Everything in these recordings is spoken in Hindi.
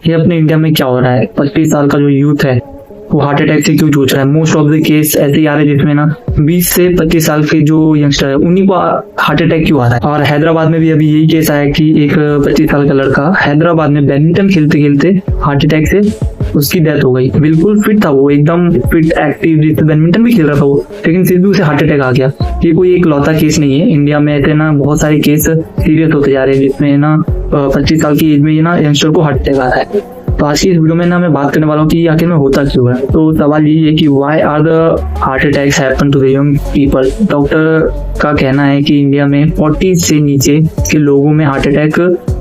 ये अपने इंडिया में क्या हो रहा है। 25 साल का जो यूथ है वो हार्ट अटैक से क्यों जूझ रहा है। मोस्ट ऑफ द केस ऐसे ही आ रहे हैं जिसमें ना 20 से 25 साल के जो यंगस्टर है उन्हीं को हार्ट अटैक क्यों आ रहा है। और हैदराबाद में भी अभी यही केस आया कि एक 25 साल का लड़का हैदराबाद में बैडमिंटन खेलते खेलते हार्ट अटैक से उसकी डेथ हो गई। बिल्कुल फिट था वो, एकदम फिट एक्टिव, जिससे बैडमिंटन भी खेल रहा था वो, लेकिन फिर भी उसे हार्ट अटैक आ गया। ये कोई एक लौता केस नहीं है, इंडिया में ऐसे ना बहुत सारे केस सीरियस होते जा रहे हैं जिसमें ना 25 साल की एज में ना यंगस्टर को हार्ट अटैक आ रहा है। तो आज की इस वीडियो में ना मैं बात करने वाला हूँ कि आखिर में होता क्यों है। तो सवाल यही है कि why are the heart attacks happen to the young people. Doctor का कहना है कि इंडिया में 40 से नीचे के लोगों में हार्ट अटैक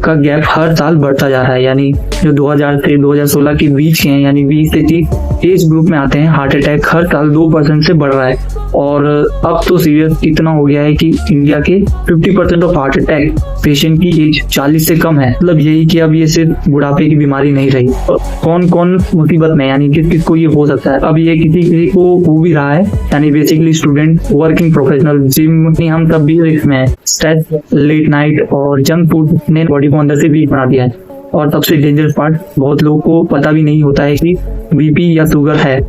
का गैप हर साल बढ़ता जा रहा है। यानी जो 2000 से 2016 के बीच के हैं, यानी 20 से 30 एज ग्रुप में आते हैं, हार्ट अटैक हर साल 2% से बढ़ रहा है। और अब तो सीरियस इतना हो गया है कि इंडिया के 50% ऑफ हार्ट अटैक पेशेंट की एज 40 से कम है। मतलब यही कि अब ये सिर्फ बुढ़ापे की बीमारी नहीं रही। कौन कौन मुसीबत में, यानी किस किस को ये हो सकता है। अब ये किसी किसी को हो भी रहा है, यानी basically student, working professional, gym, हम सब भी इसमें। स्ट्रेस, लेट नाइट और जंक फूड ने बॉडी को अंदर से वीक बना दिया है। और सबसे डेंजरस पार्ट, बहुत लोगों को पता भी नहीं होता है कि बीपी या शुगर है।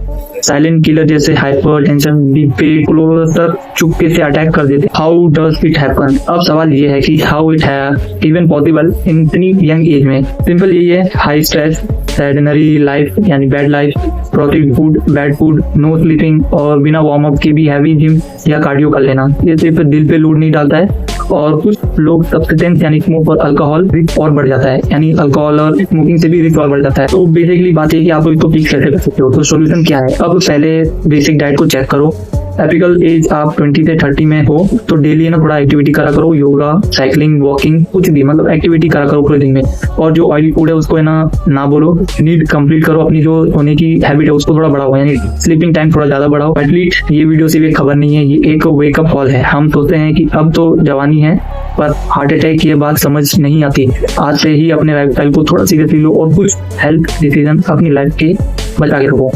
साइलेंट किलर जैसे हाइपर टेंशन, बीपी, क्लोजर चुपके से अटैक कर देते। How does it happen. अब सवाल ये है कि हाउ इट है इवन पॉसिबल इन इतनी यंग एज में। सिंपल यही है, हाई स्ट्रेस, सेडेनरी लाइफ यानी bad life, protein food, bad food, no sleeping और बिना वार्म अप के भी हैवी जिम या कार्डियो कर लेना। ये सिर्फ दिल पे लोड नहीं डालता है। और कुछ लोग सब्सटेंस यानी स्मोक और अल्कोहल रिस्क और बढ़ जाता है, यानी अल्कोहल और स्मोकिंग से भी रिस्क और बढ़ जाता है। तो बेसिकली बात है कि आप इसको फिक्स कैसे कर सकते हो। तो सोल्यूशन क्या है। अब पहले बेसिक डाइट को चेक करो। एपिकल एज आप 20 से 30 में हो तो डेली ना थोड़ा एक्टिविटी करा करो, योगा, साइकिलिंग, वॉकिंग, कुछ भी मतलब एक्टिविटी करा करो पूरे दिन में। और जो ऑयली फूड है उसको है ना बोलो, नीड कंप्लीट करो। अपनी जो होने की हैबिट है उसको थोड़ा बढ़ाओ, यानी स्लीपिंग टाइम थोड़ा ज्यादा बढ़ाओ। एटलीस्ट ये वीडियो सिर्फ एक खबर नहीं है, ये एक वेकअप कॉल है। हम सोचते हैं कि अब तो जवानी है, पर हार्ट अटैक की ये बात समझ नहीं आती। आज से ही अपने लाइफस्टाइल को थोड़ा सीरियसली लो और कुछ हेल्थ डिसीजन अपनी लाइफ के बचा के रखो।